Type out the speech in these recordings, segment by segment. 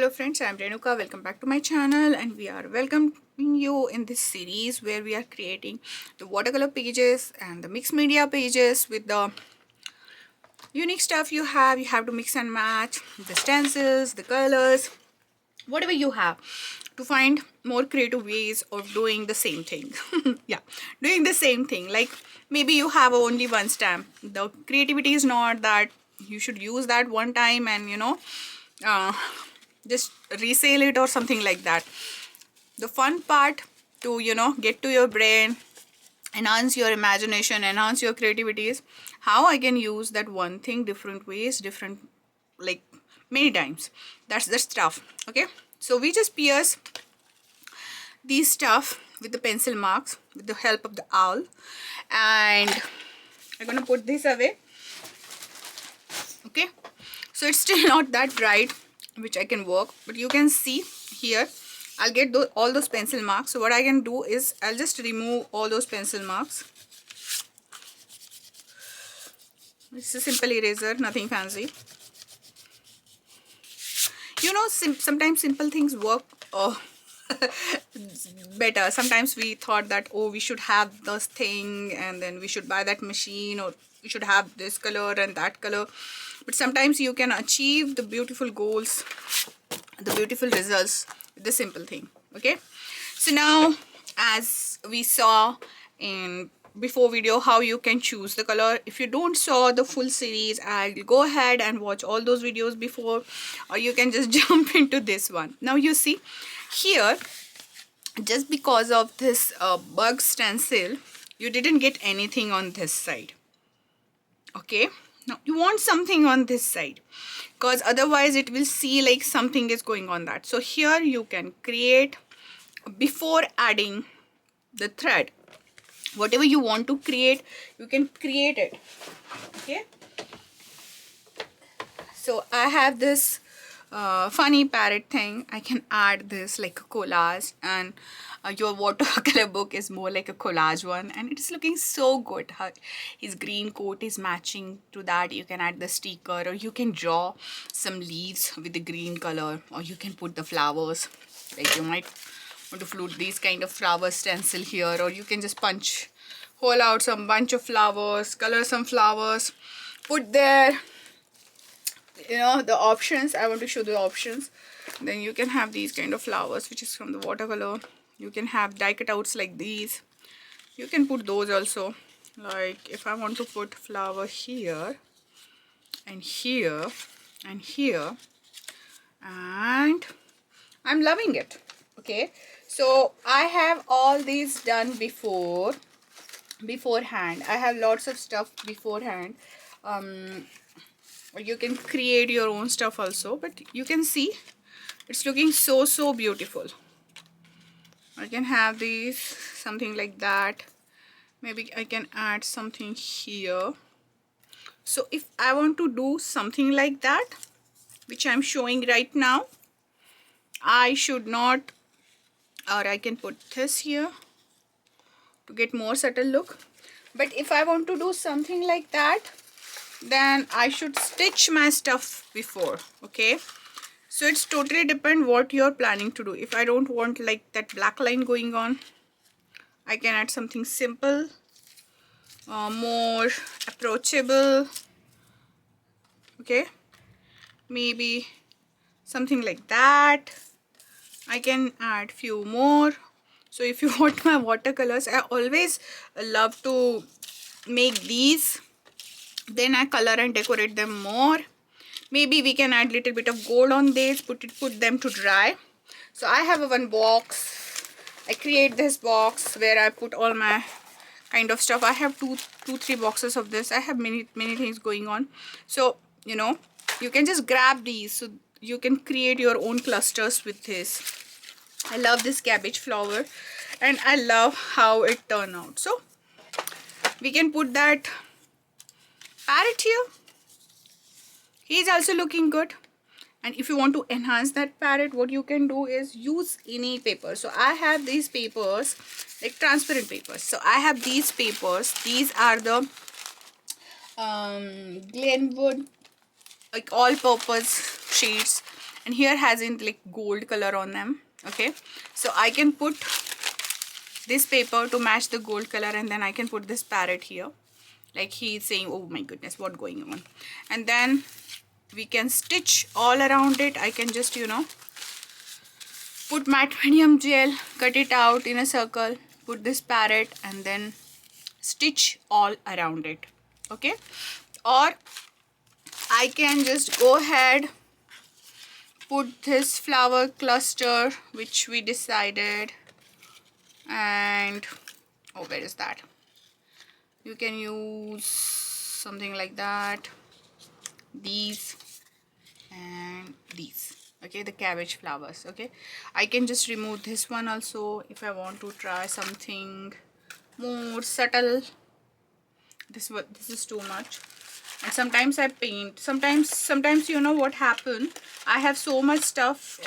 Hello friends, I am Renuka. Welcome back to my channel, and we are welcoming you in this series where we are creating the watercolor pages and the mixed media pages with the unique stuff you have. You have to mix and match the stencils, the colors, whatever you have to find more creative ways of doing the same thing. Yeah, doing the same thing. Like maybe you have only one stamp. The creativity is not that you should use that one time and uh, just resell it or something like that. The fun part to get to your brain, enhance your imagination, enhance your creativity is how I can use that one thing different ways, different, like, many times. That's the stuff. Okay, so we just pierce these stuff with the pencil marks with the help of the owl, and I'm gonna put this away. Okay, so it's still not that bright, which I can work, but you can see here I'll get all those pencil marks. So what I can do is I'll just remove all those pencil marks. It's a simple eraser, nothing fancy. Sometimes simple things work better. Sometimes we thought that, oh, we should have this thing and then we should buy that machine, or we should have this color and that color. But sometimes you can achieve the beautiful goals, the beautiful results with the simple thing. Okay, so now, as we saw in before video how you can choose the color, if you don't saw the full series, I'll go ahead and watch all those videos before, or you can just jump into this one. Now you see here, just because of this bug stencil, you didn't get anything on this side. Okay, now you want something on this side, because otherwise it will see like something is going on that. So here you can create, before adding the thread, whatever you want to create, you can create it. Okay, so I have this funny parrot thing. I can add this like a collage, and your watercolor book is more like a collage one, and it's looking so good. His green coat is matching to that. You can add the sticker, or you can draw some leaves with the green color, or you can put the flowers. Like you might want to flute these kind of flower stencil here, or you can just punch hole out some bunch of flowers, color some flowers, put there, the options. I want to show the options. Then you can have these kind of flowers which is from the watercolor. You can have die cutouts like these. You can put those also. Like if I want to put flower here and here and here, and I'm loving it. Okay, so I have all these done beforehand. I have lots of stuff beforehand. Or you can create your own stuff also, but you can see it's looking so beautiful. I can have these, something like that. Maybe I can add something here. So if I want to do something like that, which I'm showing right now, I should not, or I can put this here to get more subtle look. But if I want to do something like that, then I should stitch my stuff before. Okay, so it's totally depend what you're planning to do. If I don't want like that black line going on, I can add something simple, more approachable. Okay, maybe something like that. I can add few more. So if you want my watercolors, I always love to make these, then I color and decorate them more. Maybe we can add little bit of gold on this, put them to dry. So I have one box. I create this box where I put all my kind of stuff. I have two, three boxes of this. I have many things going on. So you can just grab these, so you can create your own clusters with this. I love this cabbage flower, and I love how it turned out. So we can put that parrot here. He's also looking good. And if you want to enhance that parrot, what you can do is use any paper. So I have these papers, like transparent papers. So I have these papers. These are the Glenwood, like all purpose sheets, and here has in like gold color on them. Okay, so I can put this paper to match the gold color, and then I can put this parrot here, like he's saying, oh my goodness, what going on. And then we can stitch all around it. I can just, you know, put matte medium gel, cut it out in a circle, put this parrot, and then stitch all around it. Okay, or I can just go ahead, put this flower cluster which we decided, and oh, where is that? You can use something like that, these and these. Okay, the cabbage flowers. Okay, I can just remove this one also if I want to try something more subtle. This is too much. And sometimes I paint, sometimes you know what happen, I have so much stuff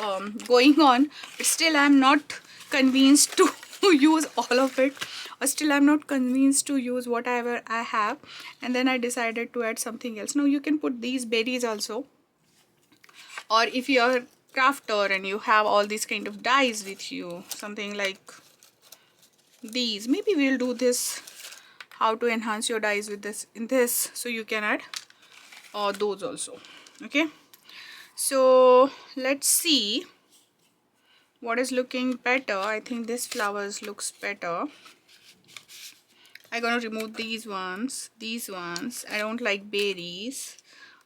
going on, but still I'm not convinced to use all of it, or still I'm not convinced to use whatever I have, and then I decided to add something else. Now you can put these berries also, or if you're a crafter and you have all these kind of dyes with you, something like these, maybe we'll do this, how to enhance your dyes with this in this, so you can add those also. Okay, so let's see what is looking better. I think this flowers looks better. I'm gonna remove these ones. I don't like berries.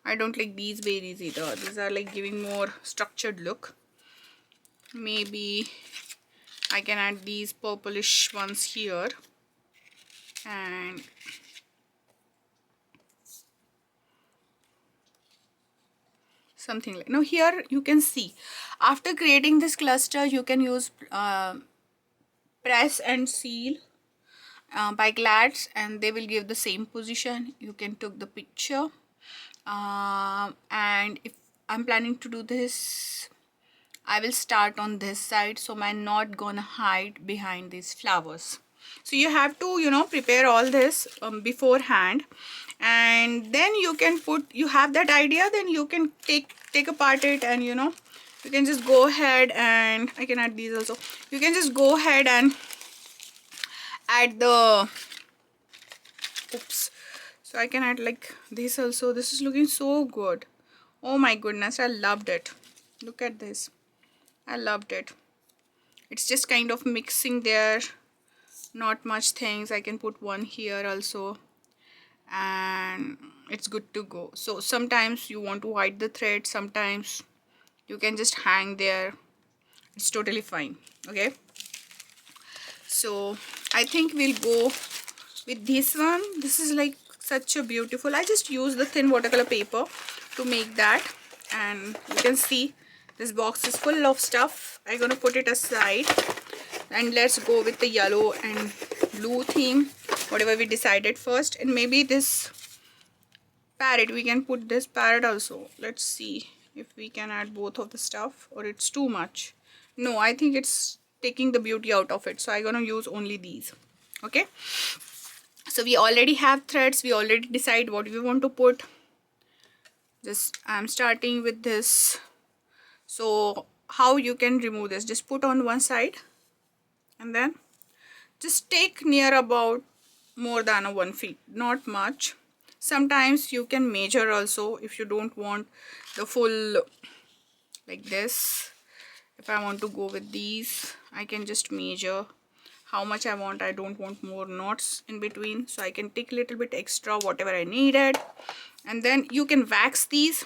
I don't like these berries either. These are like giving more structured look. Maybe I can add these purplish ones here, and something like, now here you can see, after creating this cluster you can use press and seal by glads, and they will give the same position. You can take the picture, and if I'm planning to do this, I will start on this side, so I'm not gonna hide behind these flowers. So you have to, you know, prepare all this beforehand, and then you can put, you have that idea, then you can take apart it, and you know, you can just go ahead, and I can add these also. You can just go ahead and add the, oops, so I can add like this also. This is looking so good. Oh my goodness, I loved it. Look at this, I loved it. It's just kind of mixing there, not much things. I can put one here also, and it's good to go. So sometimes you want to hide the thread, sometimes you can just hang there, it's totally fine. Okay, so I think we'll go with this one. This is like such a beautiful, I just use the thin watercolor paper to make that, and you can see this box is full of stuff. I'm gonna put it aside, and let's go with the yellow and blue theme, whatever we decided first. And maybe this parrot, we can put this parrot also. Let's see if we can add both of the stuff, or it's too much. No, I think it's taking the beauty out of it, so I'm gonna use only these. Okay, so we already have threads, we already decide what we want to put. Just I'm starting with this. So how you can remove this, just put on one side, and then just take near about more than a 1 feet, not much. Sometimes you can measure also if you don't want the full like this. If I want to go with these, I can just measure how much I want. I don't want more knots in between, so I can take a little bit extra, whatever I needed. And then you can wax these.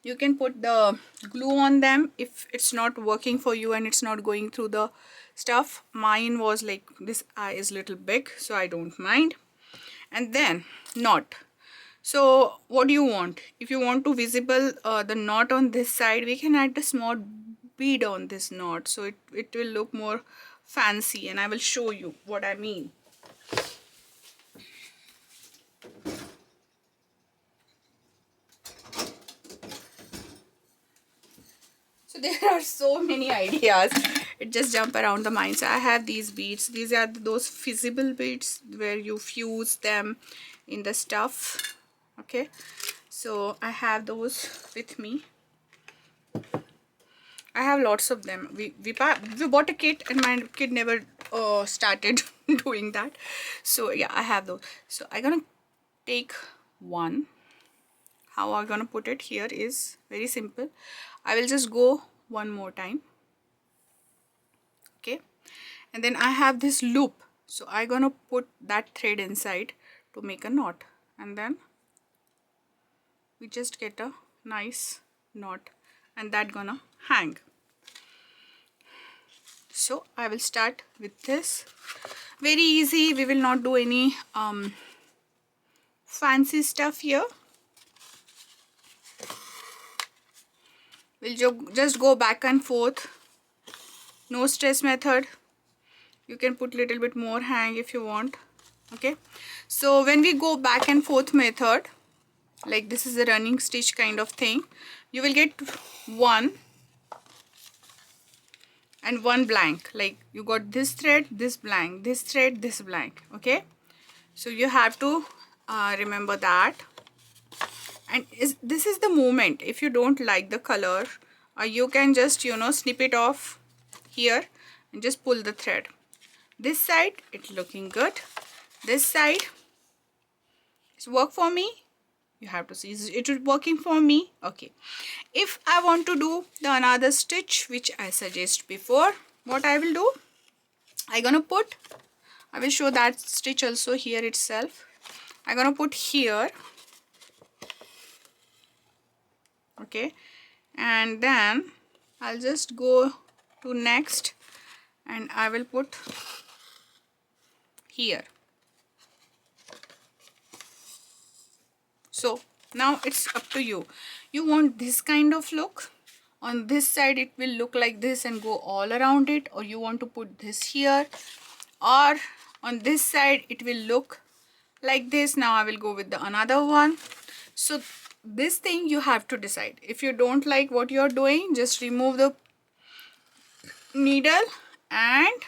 You can put the glue on them if it's not working for you and it's not going through the stuff. Mine was like, this eye is little big, so I don't mind. And then knot. So what do you want? If you want to visible the knot on this side, we can add a small bead on this knot, so it will look more fancy, and I will show you what I mean. So there are so many ideas, it just jump around the mind. So I have these beads. These are those fusible beads where you fuse them in the stuff. Okay, so I have those with me. I have lots of them. We bought a kit, and my kid never started doing that. So yeah, I have those. So I'm gonna take one. How I'm gonna put it here is very simple. I will just go one more time. Okay, and then I have this loop, so I'm gonna put that thread inside to make a knot, and then we just get a nice knot, and that gonna hang. So I will start with this. Very easy. We will not do any fancy stuff here. We'll just go back and forth. No stress method. You can put little bit more hang if you want. Okay, so when we go back and forth method, like this is a running stitch kind of thing, you will get one and one blank. Like you got this thread, this blank, this thread, this blank. Okay, so you have to remember that. And this is the moment. If you don't like the color, you can just snip it off here and just pull the thread. This side it's looking good, this side it's work for me. You have to see it is working for me. Okay, if I want to do the another stitch which I suggest before, what I will do, I will show that stitch also here itself. I'm gonna put here. Okay, and then I'll just go to next, and I will put here. So now it's up to you. You want this kind of look. On this side it will look like this and go all around it, or you want to put this here, or on this side it will look like this. Now I will go with the another one. So this thing you have to decide. If you don't like what you're doing, just remove the needle and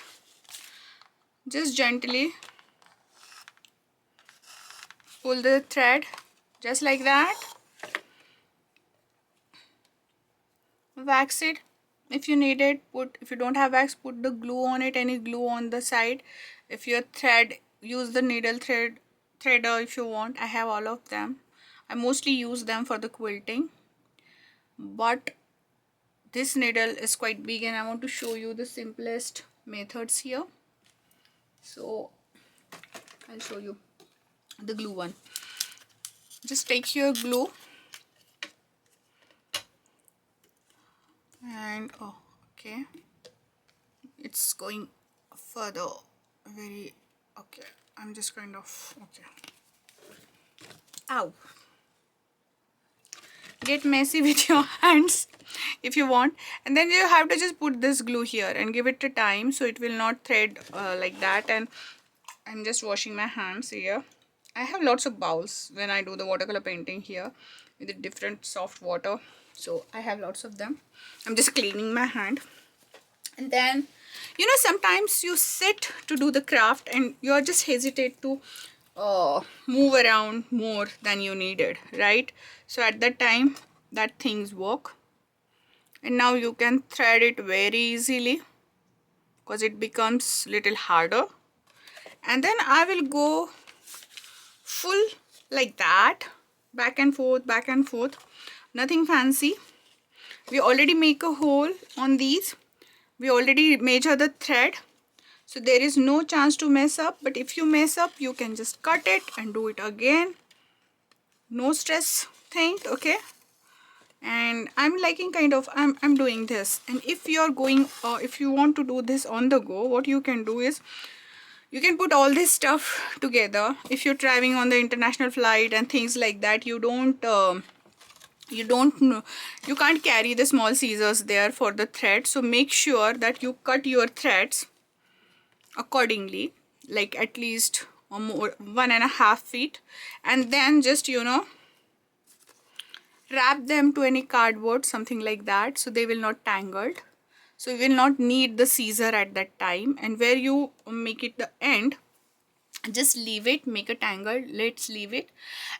just gently pull the thread just like that. Wax it if you need it. If you don't have wax, put the glue on it, any glue on the side. If your thread, use the needle threader if you want. I have all of them. I mostly use them for the quilting, but this needle is quite big and I want to show you the simplest methods here. So I'll show you the glue one. Just take your glue and okay, it's going further. Very okay. I'm just kind of okay. Ow. Get messy with your hands if you want, and then you have to just put this glue here and give it a time so it will not thread like that. And I'm just washing my hands here. I have lots of bowls when I do the watercolor painting here with the different soft water, so I have lots of them. I'm just cleaning my hand. And then sometimes you sit to do the craft and you are just hesitate to move around more than you needed, right? So at that time that things work, and now you can thread it very easily because it becomes little harder. And then I will go full like that, back and forth, nothing fancy. We already make a hole on these, we already measure the thread, so there is no chance to mess up. But if you mess up, you can just cut it and do it again. No stress thing. Okay, and I'm liking I'm doing this. And if you're going if you want to do this on the go, what you can do is you can put all this stuff together. If you're traveling on the international flight and things like that, you can't carry the small scissors there for the thread. So make sure that you cut your threads accordingly, like at least more 1.5 feet, and then just wrap them to any cardboard, something like that, so they will not tangled. So you will not need the scissor at that time. And where you make it the end, just leave it, make a tangle, let's leave it,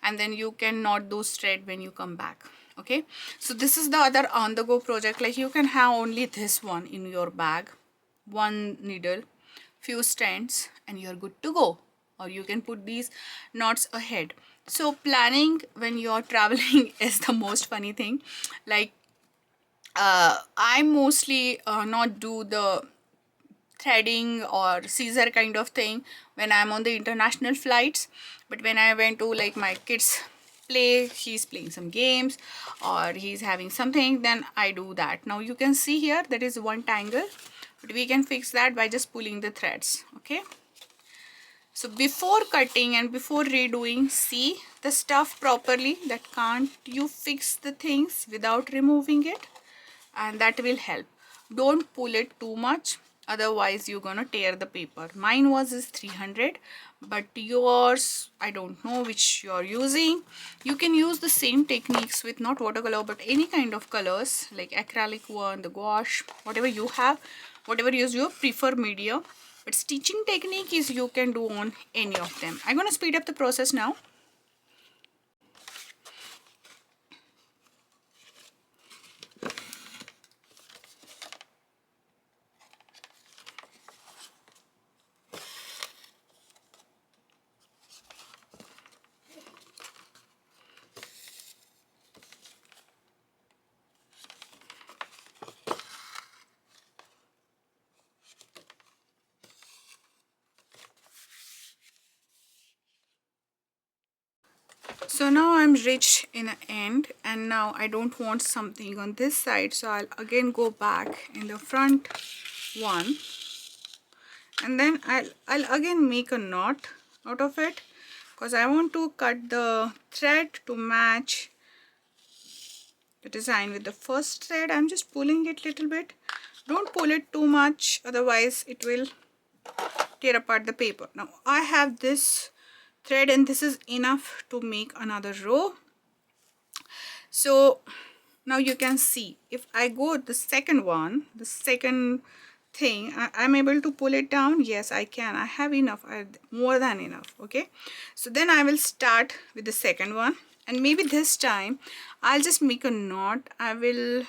and then you can knot those thread when you come back. Okay, so this is the other on the go project. Like you can have only this one in your bag, one needle, few strands, and you're good to go. Or you can put these knots ahead. So planning when you're traveling is the most funny thing. Like I mostly not do the threading or scissor kind of thing when I'm on the international flights, but when I went to like my kids play, he's playing some games or he's having something, then I do that. Now you can see here that is one tangle, but we can fix that by just pulling the threads. Okay, so before cutting and before redoing, see the stuff properly, that can't you fix the things without removing it, and that will help. Don't pull it too much, otherwise you're gonna tear the paper. Mine was is 300, but yours I don't know which you're using. You can use the same techniques with not watercolor but any kind of colors like acrylic one, the gouache, whatever you have, whatever is your preferred media. But stitching technique is you can do on any of them. I'm gonna speed up the process now. So now I'm reached in the end, and now I don't want something on this side, so I'll again go back in the front one, and then I'll again make a knot out of it because I want to cut the thread to match the design with the first thread. I'm just pulling it little bit. Don't pull it too much, otherwise it will tear apart the paper. Now I have this thread and this is enough to make another row. So now you can see if I go the second one, the second thing, I'm able to pull it down. Yes, I can. I have enough, more than enough. Okay, so then I will start with the second one, and maybe this time I'll just make a knot.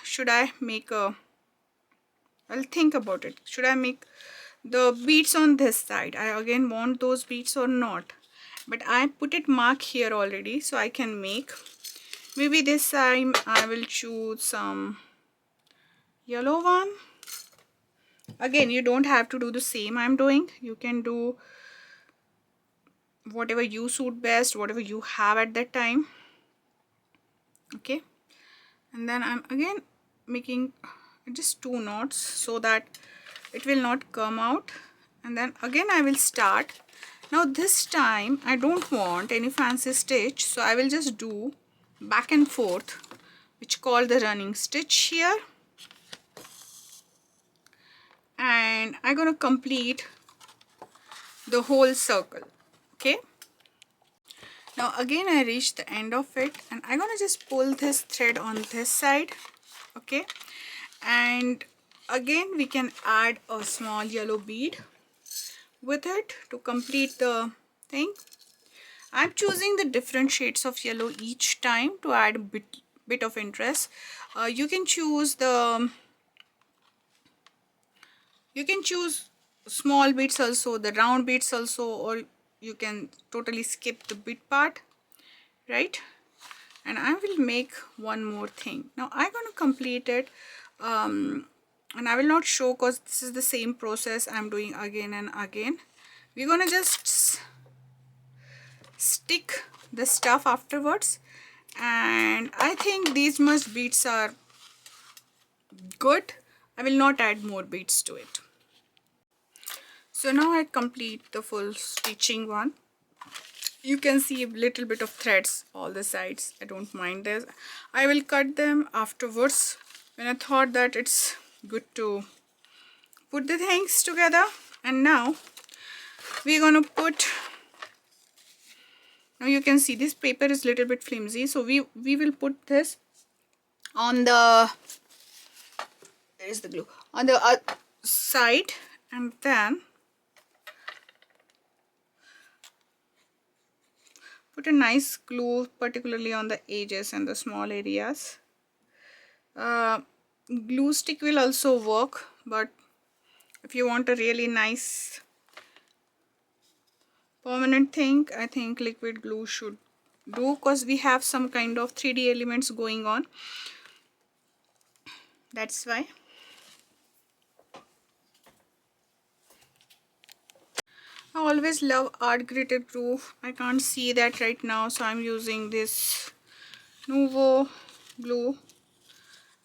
Should I make a, I'll think about it. Should I make the beads on this side? I again want those beads or not, but I put it mark here already, so I can make. Maybe this time I will choose some yellow one. Again, you don't have to do the same I'm doing. You can do whatever you suit best, whatever you have at that time. Okay, and then I'm again making just 2 knots so that it will not come out, and then again I will start. Now this time I don't want any fancy stitch, so I will just do back and forth, which called the running stitch here, and I'm gonna complete the whole circle. Okay, now again I reached the end of it, and I'm gonna just pull this thread on this side. Okay, and again we can add a small yellow bead with it to complete the thing. I'm choosing the different shades of yellow each time to add a bit of interest. You can choose small beads also, the round beads also, or you can totally skip the bead part, right? And I will make one more thing. Now I'm going to complete it, and I will not show because this is the same process I'm doing again and again. We're going to just stick the stuff afterwards, and I think these much beads are good. I will not add more beads to it. So now I complete the full stitching one. You can see a little bit of threads all the sides. I don't mind this. I will cut them afterwards when I thought that it's good to put the things together. And now we're gonna put, now you can see this paper is a little bit flimsy, so we will put this on the, there is the glue, on the side, and then put a nice glue particularly on the edges and the small areas. Glue stick will also work, but if you want a really nice permanent thing, I think liquid glue should do, because we have some kind of 3D elements going on. That's why. I always love art gritted glue. I can't see that right now, so I'm using this Nuvo glue,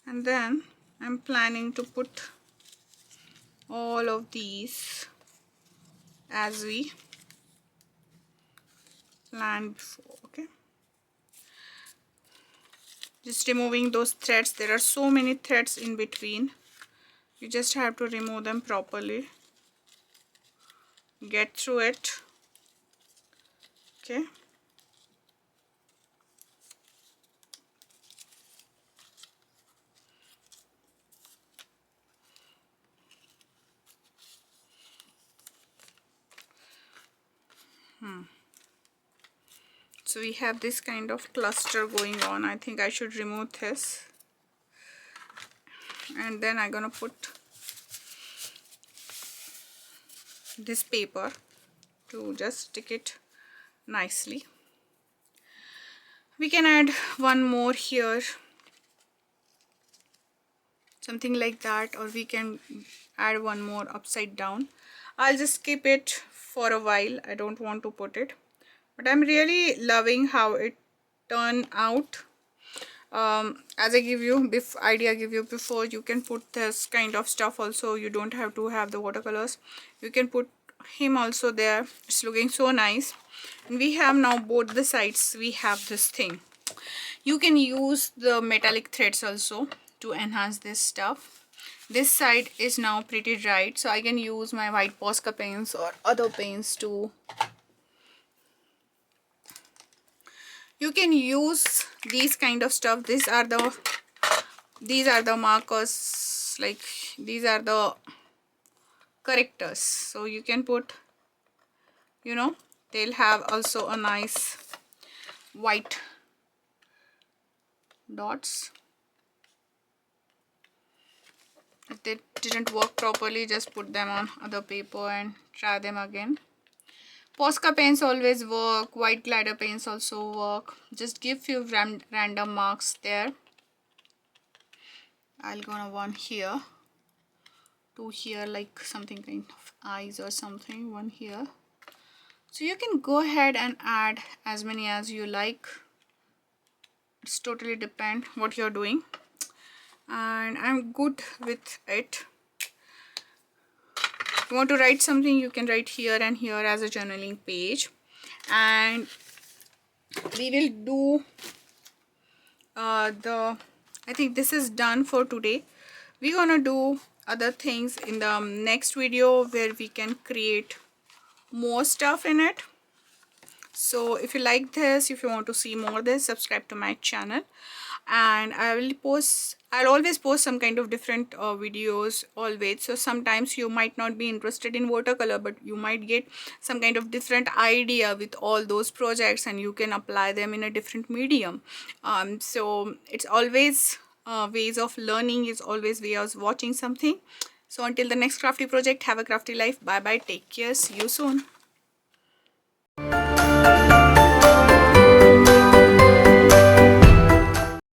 and then I'm planning to put all of these as we planned before. Okay, just removing those threads. There are so many threads in between. You just have to remove them properly, get through it. Okay, so we have this kind of cluster going on. I think I should remove this, and then I'm gonna put this paper to just stick it nicely. We can add one more here, something like that, or we can add one more upside down. I'll just keep it for a while. I don't want to put it, but I'm really loving how it turned out. As I give you idea give you before, you can put this kind of stuff also. You don't have to have the watercolors. You can put him also there. It's looking so nice. And we have now both the sides. We have this thing. You can use the metallic threads also to enhance this stuff. This side is now pretty dried, so I can use my white Posca paints or other paints to. You can use these kind of stuff. These are the markers, like these are the correctors. So you can put, you know, they'll have also a nice white dots. If they didn't work properly, just put them on other paper and try them again. Posca paints always work. White glider paints also work. Just give few random marks there. I'll gonna one here, two here, like something kind of eyes or something, one here. So you can go ahead and add as many as you like. It's totally depend what you're doing, and I'm good with it. If you want to write something, you can write here and here as a journaling page. And we will do I think this is done for today. We're gonna do other things in the next video where we can create more stuff in it. So if you like this, if you want to see more of this, subscribe to my channel, and I'll always post some kind of different videos always. So sometimes you might not be interested in watercolor, but you might get some kind of different idea with all those projects, and you can apply them in a different medium. So it's always ways of learning, is always way of watching something. So until the next crafty project, have a crafty life. Bye bye, take care, see you soon.